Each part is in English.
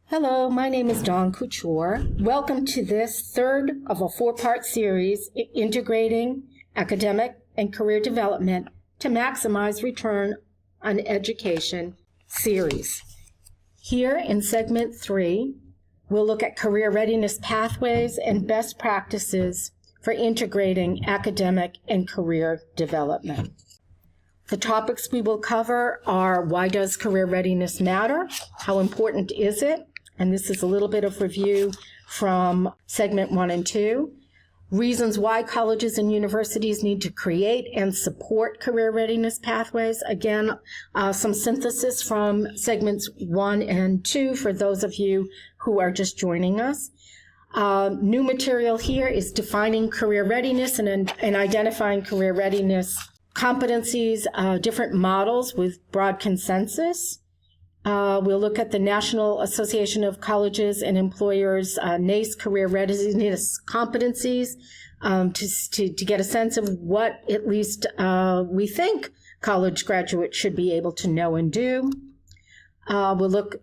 Hello, my name is Dawn Couture. Welcome to this third of a four-part series, Integrating Academic and Career Development to Maximize Return on Education series. Here in segment 3, we'll look at career readiness pathways and best practices for integrating academic and career development. The topics we will cover are: why does career readiness matter? How important is it? And this is a little bit of review from segment 1 and 2. Reasons why colleges and universities need to create and support career readiness pathways. Again, some synthesis from segments 1 and 2 for those of you who are just joining us. New material here is defining career readiness and identifying career readiness competencies, different models with broad consensus. We'll look at the National Association of Colleges and Employers, NACE Career Readiness competencies, to get a sense of what at least we think college graduates should be able to know and do. We'll look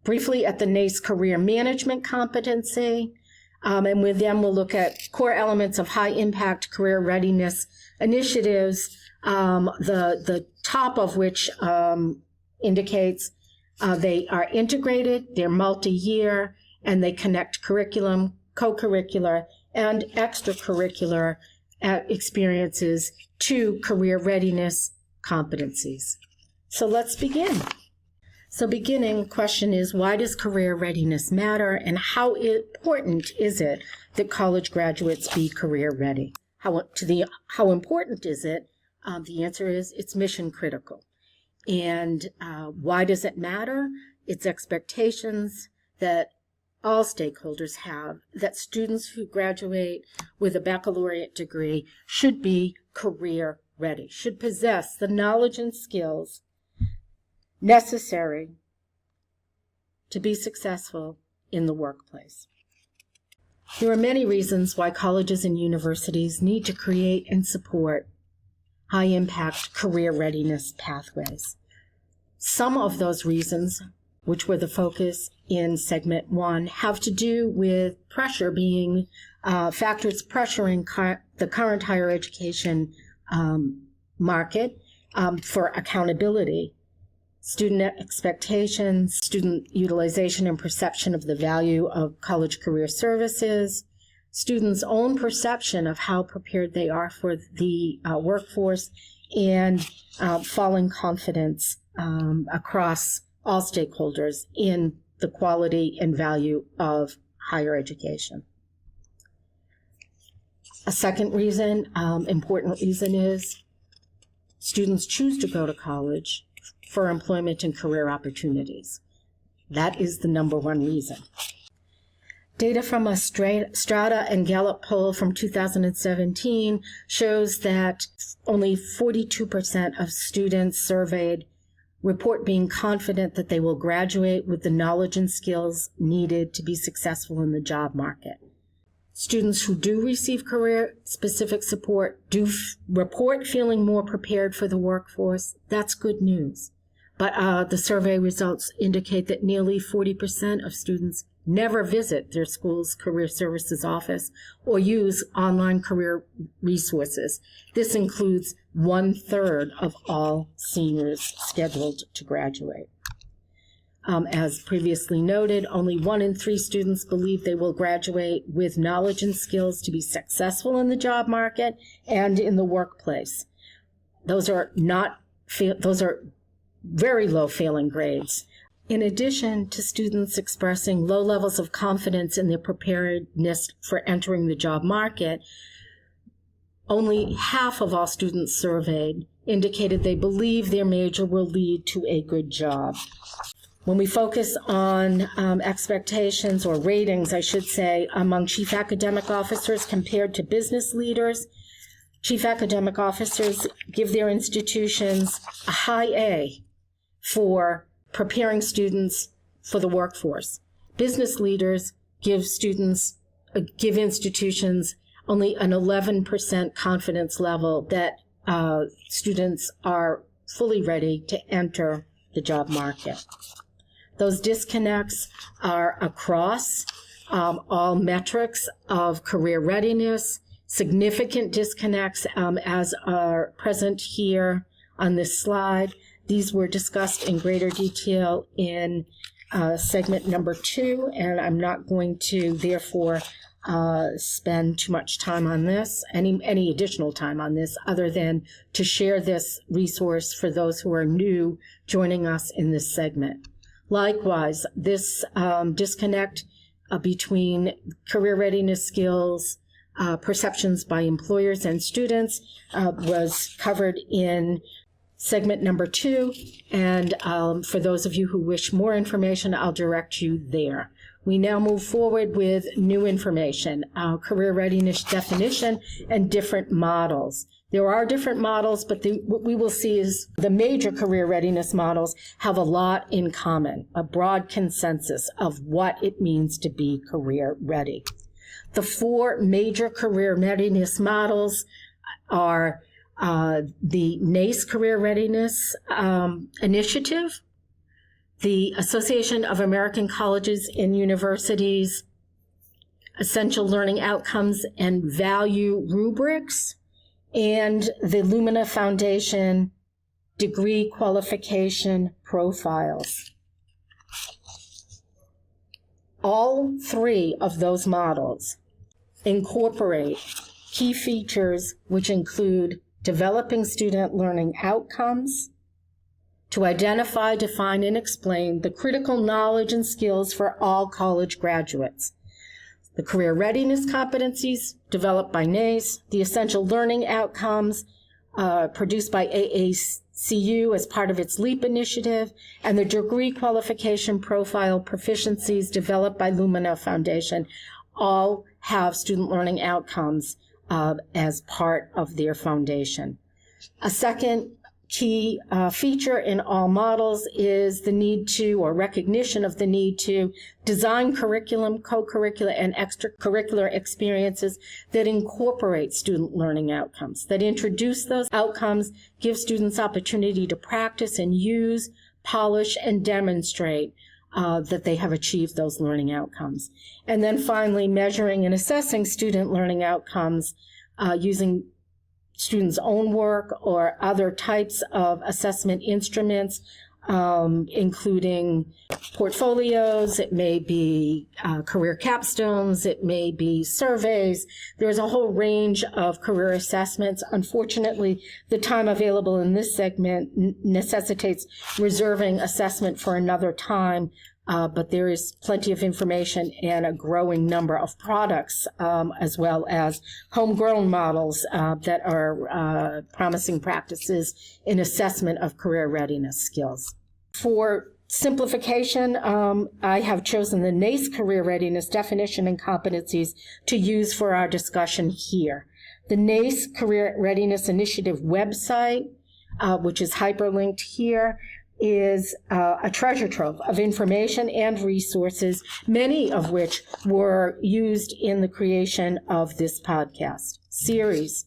briefly at the NACE Career Management competency, and with them we'll look at core elements of high-impact career readiness initiatives, the top of which indicates they are integrated, they're multi-year, and they connect curriculum, co-curricular, and extracurricular experiences to career readiness competencies. So let's begin. So beginning question is, why does career readiness matter, and how important is it that college graduates be career ready? How important is it? The answer is it's mission critical. And why does it matter? It's expectations that all stakeholders have that students who graduate with a baccalaureate degree should be career ready, should possess the knowledge and skills necessary to be successful in the workplace. There are many reasons why colleges and universities need to create and support high-impact career readiness pathways. Some of those reasons, which were the focus in segment 1, have to do with pressure being factors pressuring the current higher education market for accountability, student expectations, student utilization and perception of the value of college career services, students' own perception of how prepared they are for the workforce, and falling confidence across all stakeholders in the quality and value of higher education. A second reason, important reason, is students choose to go to college for employment and career opportunities. That is the number one reason. Data from a Strata and Gallup poll from 2017 shows that only 42% of students surveyed report being confident that they will graduate with the knowledge and skills needed to be successful in the job market. Students who do receive career-specific support do report feeling more prepared for the workforce. That's good news. But the survey results indicate that nearly 40% of students never visit their school's career services office or use online career resources. This includes 1/3 of all seniors scheduled to graduate. As previously noted, only 1 in 3 students believe they will graduate with knowledge and skills to be successful in the job market and in the workplace. Those are very low failing grades. In addition to students expressing low levels of confidence in their preparedness for entering the job market, only half of all students surveyed indicated they believe their major will lead to a good job. When we focus on expectations, or ratings, I should say, among chief academic officers compared to business leaders, chief academic officers give their institutions a high A for preparing students for the workforce. Business leaders give institutions only an 11% confidence level that students are fully ready to enter the job market. Those disconnects are across all metrics of career readiness. Significant disconnects, as are present here on this slide. These were discussed in greater detail in segment number 2, and I'm not going to, therefore, spend too much time on this, any additional time on this, other than to share this resource for those who are new joining us in this segment. Likewise, this disconnect between career readiness skills, perceptions by employers and students was covered in segment number 2, and for those of you who wish more information, I'll direct you there. We now move forward with new information, career readiness definition and different models. There are different models, but what we will see is the major career readiness models have a lot in common, a broad consensus of what it means to be career ready. The 4 major career readiness models are the NACE Career Readiness Initiative, the Association of American Colleges and Universities Essential Learning Outcomes and Value Rubrics, and the Lumina Foundation Degree Qualification Profiles. All 3 of those models incorporate key features which include developing student learning outcomes, to identify, define, and explain the critical knowledge and skills for all college graduates, the career readiness competencies developed by NACE, the essential learning outcomes produced by AACU as part of its LEAP initiative, and the degree qualification profile proficiencies developed by Lumina Foundation all have student learning outcomes as part of their foundation. A second key feature in all models is the need to, or recognition of the need to, design curriculum, co-curricular, and extracurricular experiences that incorporate student learning outcomes, that introduce those outcomes, give students opportunity to practice and use, polish, and demonstrate that they have achieved those learning outcomes. And then finally, measuring and assessing student learning outcomes using students' own work or other types of assessment instruments, including portfolios, it may be career capstones, it may be surveys. There's a whole range of career assessments. Unfortunately, the time available in this segment necessitates reserving assessment for another time, but there is plenty of information and a growing number of products, as well as homegrown models that are promising practices in assessment of career readiness skills. For simplification, I have chosen the NACE Career Readiness definition and competencies to use for our discussion here. The NACE Career Readiness Initiative website, which is hyperlinked here, is a treasure trove of information and resources, many of which were used in the creation of this podcast series.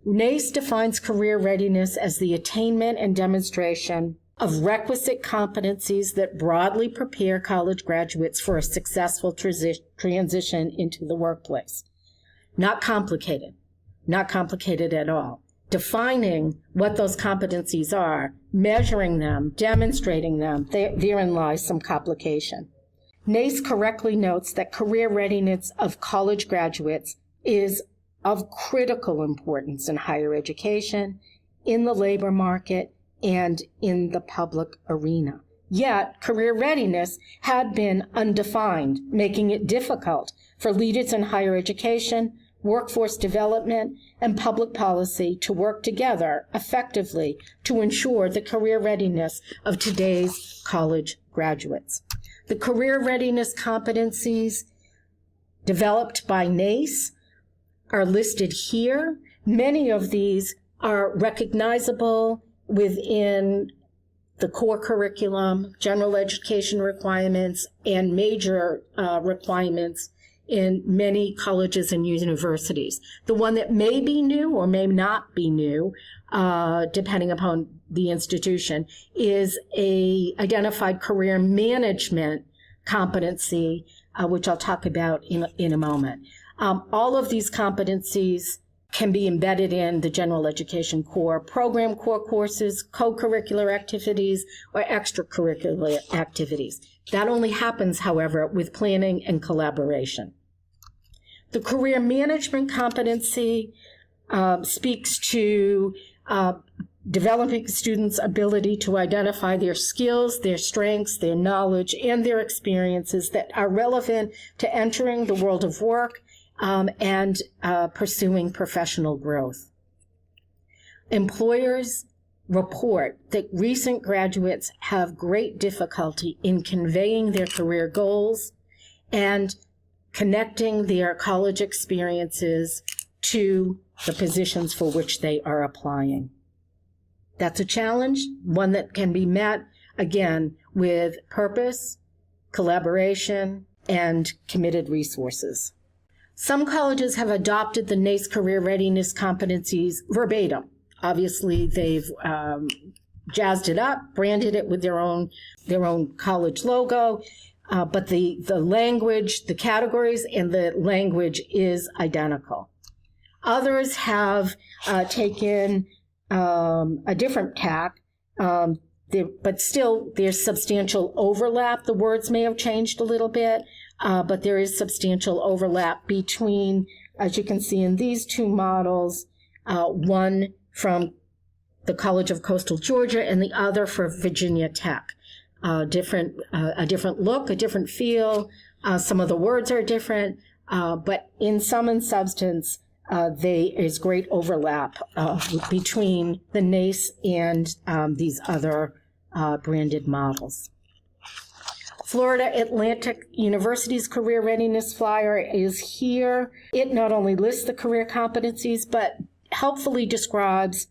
NACE defines career readiness as the attainment and demonstration of requisite competencies that broadly prepare college graduates for a successful transition into the workplace. Not complicated at all. Defining what those competencies are, measuring them, demonstrating them, therein lies some complication. NACE correctly notes that career readiness of college graduates is of critical importance in higher education, in the labor market, and in the public arena. Yet, career readiness had been undefined, making it difficult for leaders in higher education, workforce development, and public policy to work together effectively to ensure the career readiness of today's college graduates. The career readiness competencies developed by NACE are listed here. Many of these are recognizable within the core curriculum, general education requirements, and major requirements in many colleges and universities. The one that may be new or may not be new, depending upon the institution is a identified career management competency, which I'll talk about in a moment. All of these competencies can be embedded in the general education core program, core courses, co-curricular activities, or extracurricular activities. That only happens, however, with planning and collaboration. The career management competency speaks to developing students' ability to identify their skills, their strengths, their knowledge, and their experiences that are relevant to entering the world of work and pursuing professional growth. Employers report that recent graduates have great difficulty in conveying their career goals and connecting their college experiences to the positions for which they are applying. That's a challenge, one that can be met, again, with purpose, collaboration, and committed resources. Some colleges have adopted the NACE Career Readiness competencies verbatim. Obviously, they've jazzed it up, branded it with their own college logo, but the language, the categories, and the language is identical. Others have taken a different tack, but still there's substantial overlap. The words may have changed a little bit, but there is substantial overlap between, as you can see in these two models, one from the College of Coastal Georgia and the other for Virginia Tech. A different look, a different feel. Some of the words are different, but in sum and substance, there is great overlap between the NACE and these other branded models. Florida Atlantic University's Career Readiness Flyer is here. It not only lists the career competencies, but helpfully describes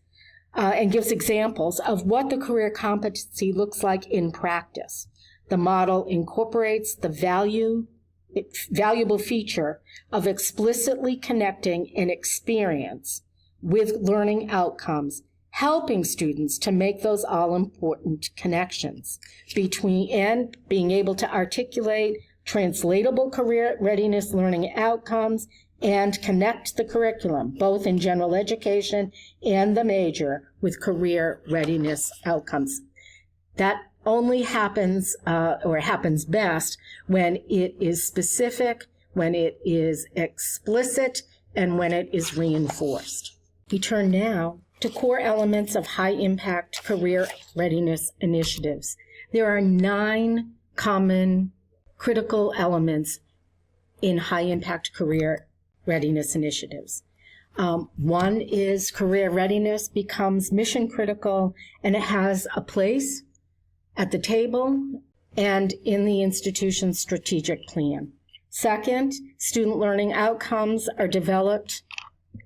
and gives examples of what the career competency looks like in practice. The model incorporates the valuable feature of explicitly connecting an experience with learning outcomes, helping students to make those all-important connections between and being able to articulate translatable career readiness learning outcomes and connect the curriculum, both in general education and the major, with career readiness outcomes. That only happens, or happens best, when it is specific, when it is explicit, and when it is reinforced. We turn now to core elements of high-impact career readiness initiatives. There are 9 common critical elements in high-impact career readiness initiatives. One is career readiness becomes mission critical, and it has a place at the table and in the institution's strategic plan. Second, student learning outcomes are developed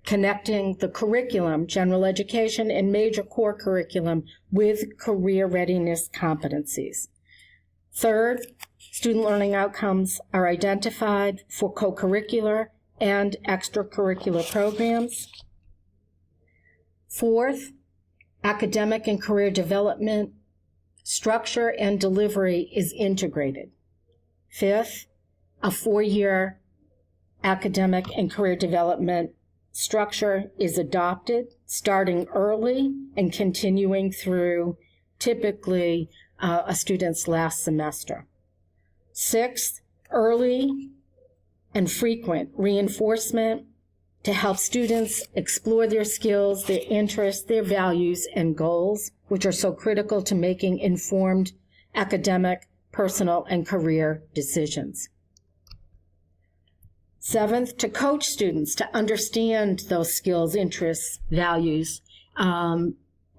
connecting the curriculum, general education, and major core curriculum with career readiness competencies. Third, student learning outcomes are identified for co-curricular and extracurricular programs. Fourth, academic and career development structure and delivery is integrated. Fifth, a 4-year academic and career development structure is adopted, starting early and continuing through typically a student's last semester. Sixth, early and frequent reinforcement to help students explore their skills, their interests, their values, and goals, which are so critical to making informed academic, personal, and career decisions. Seventh, to coach students to understand those skills, interests, values,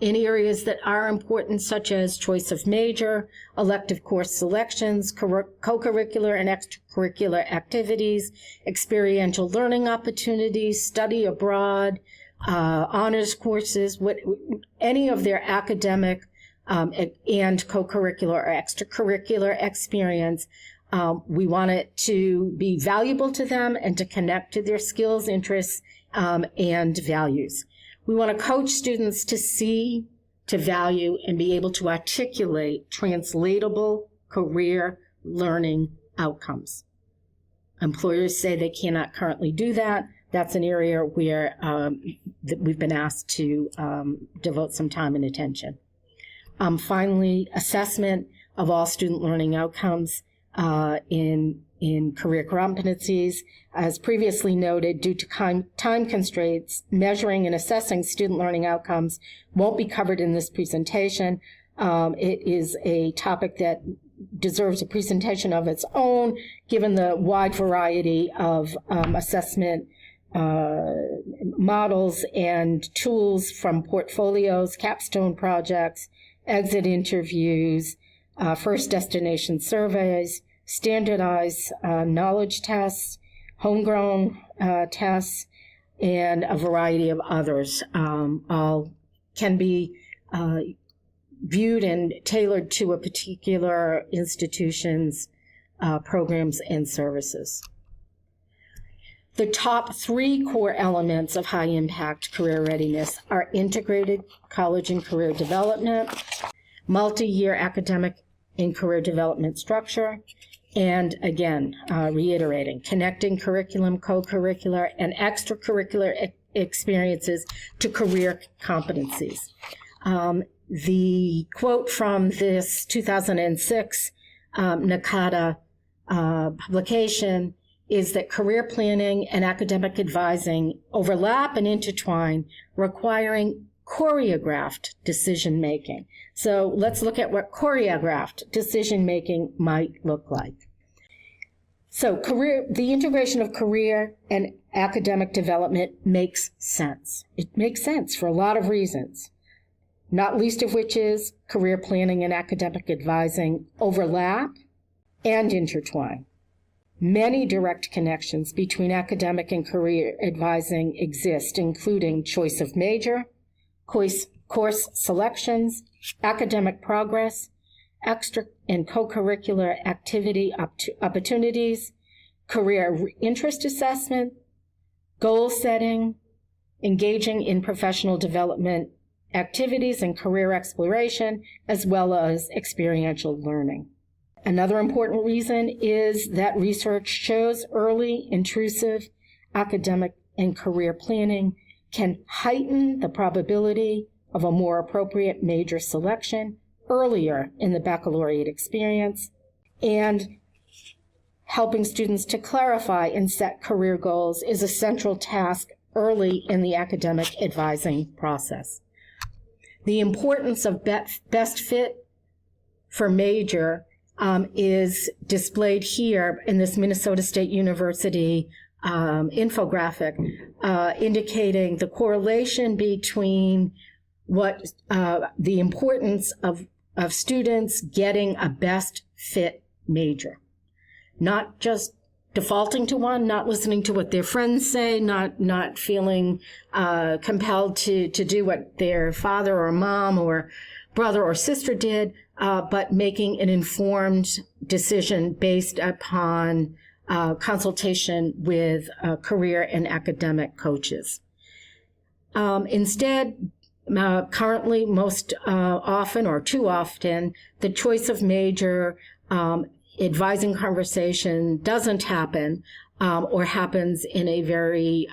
in areas that are important, such as choice of major, elective course selections, co-curricular and extracurricular activities, experiential learning opportunities, study abroad, honors courses, any of their academic and co-curricular or extracurricular experience. We want it to be valuable to them and to connect to their skills, interests, and values. We want to coach students to see to value and be able to articulate translatable career learning outcomes. Employers say they cannot currently do that. That's an area where that we've been asked to devote some time and attention. Finally, assessment of all student learning outcomes in career competencies. As previously noted, due to time constraints, measuring and assessing student learning outcomes won't be covered in this presentation. It is a topic that deserves a presentation of its own, given the wide variety of assessment models and tools, from portfolios, capstone projects, exit interviews, first destination surveys, standardized knowledge tests, homegrown tests, and a variety of others. All can be viewed and tailored to a particular institution's programs and services. The top 3 core elements of high-impact career readiness are integrated college and career development, multi-year academic and career development structure, and again, reiterating, connecting curriculum, co-curricular, and extracurricular experiences to career competencies. The quote from this 2006 NACADA publication is that career planning and academic advising overlap and intertwine, requiring choreographed decision-making. So let's look at what choreographed decision-making might look like. So the integration of career and academic development makes sense. It makes sense for a lot of reasons, not least of which is career planning and academic advising overlap and intertwine. Many direct connections between academic and career advising exist, including choice of major, course selections, academic progress, extra and co-curricular activity opportunities, career interest assessment, goal setting, engaging in professional development activities and career exploration, as well as experiential learning. Another important reason is that research shows early, intrusive academic and career planning can heighten the probability of a more appropriate major selection earlier in the baccalaureate experience, and helping students to clarify and set career goals is a central task early in the academic advising process. The importance of best fit for major is displayed here in this Minnesota State University infographic, indicating the correlation between what the importance of students getting a best fit major, not just defaulting to one, not listening to what their friends say, not feeling compelled to do what their father or mom or brother or sister did, but making an informed decision based upon consultation with career and academic coaches. Instead, currently, most often or too often, the choice of major advising conversation doesn't happen or happens in a very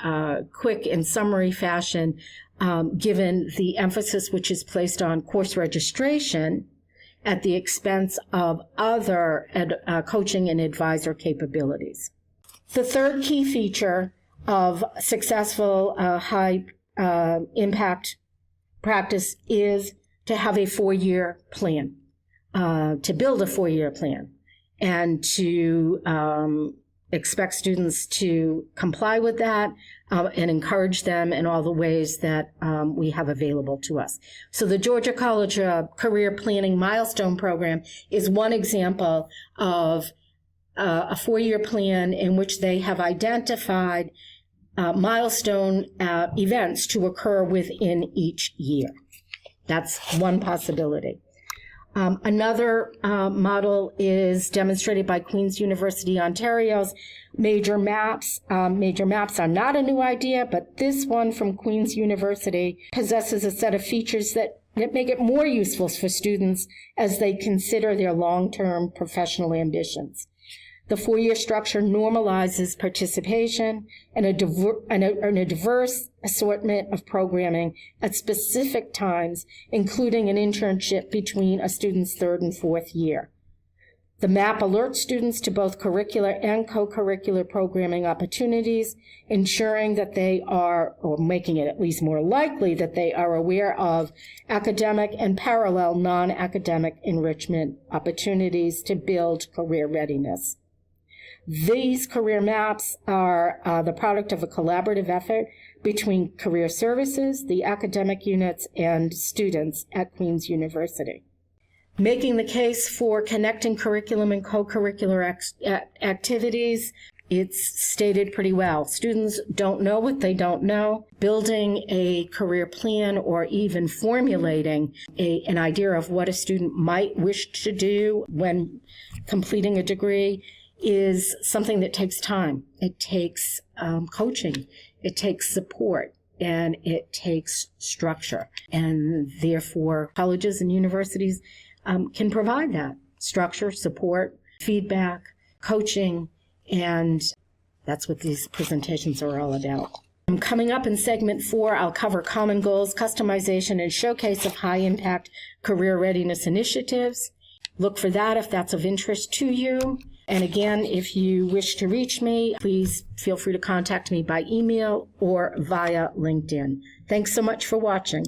quick and summary fashion, given the emphasis which is placed on course registration at the expense of other coaching and advisor capabilities. The third key feature of successful high impact practice is to have a 4-year plan, to build a 4-year plan, and to expect students to comply with that and encourage them in all the ways that we have available to us. So the Georgia College Career Planning Milestone Program is one example of a 4-year plan in which they have identified milestone events to occur within each year. That's one possibility. Another model is demonstrated by Queen's University, Ontario's major maps. Major maps are not a new idea, but this one from Queen's University possesses a set of features that make it more useful for students as they consider their long-term professional ambitions. The 4-year structure normalizes participation and a diverse assortment of programming at specific times, including an internship between a student's 3rd and 4th year. The MAP alerts students to both curricular and co-curricular programming opportunities, ensuring that they are, or making it at least more likely that they are aware of academic and parallel non-academic enrichment opportunities to build career readiness. These career maps are the product of a collaborative effort between Career Services, the academic units, and students at Queen's University. Making the case for connecting curriculum and co-curricular activities, it's stated pretty well. Students don't know what they don't know. Building a career plan or even formulating an idea of what a student might wish to do when completing a degree is something that takes time. It takes coaching, it takes support, and it takes structure. And therefore, colleges and universities can provide that structure, support, feedback, coaching, and that's what these presentations are all about. Coming up in segment 4, I'll cover common goals, customization, and showcase of high-impact career readiness initiatives. Look for that if that's of interest to you. And again, if you wish to reach me, please feel free to contact me by email or via LinkedIn. Thanks so much for watching.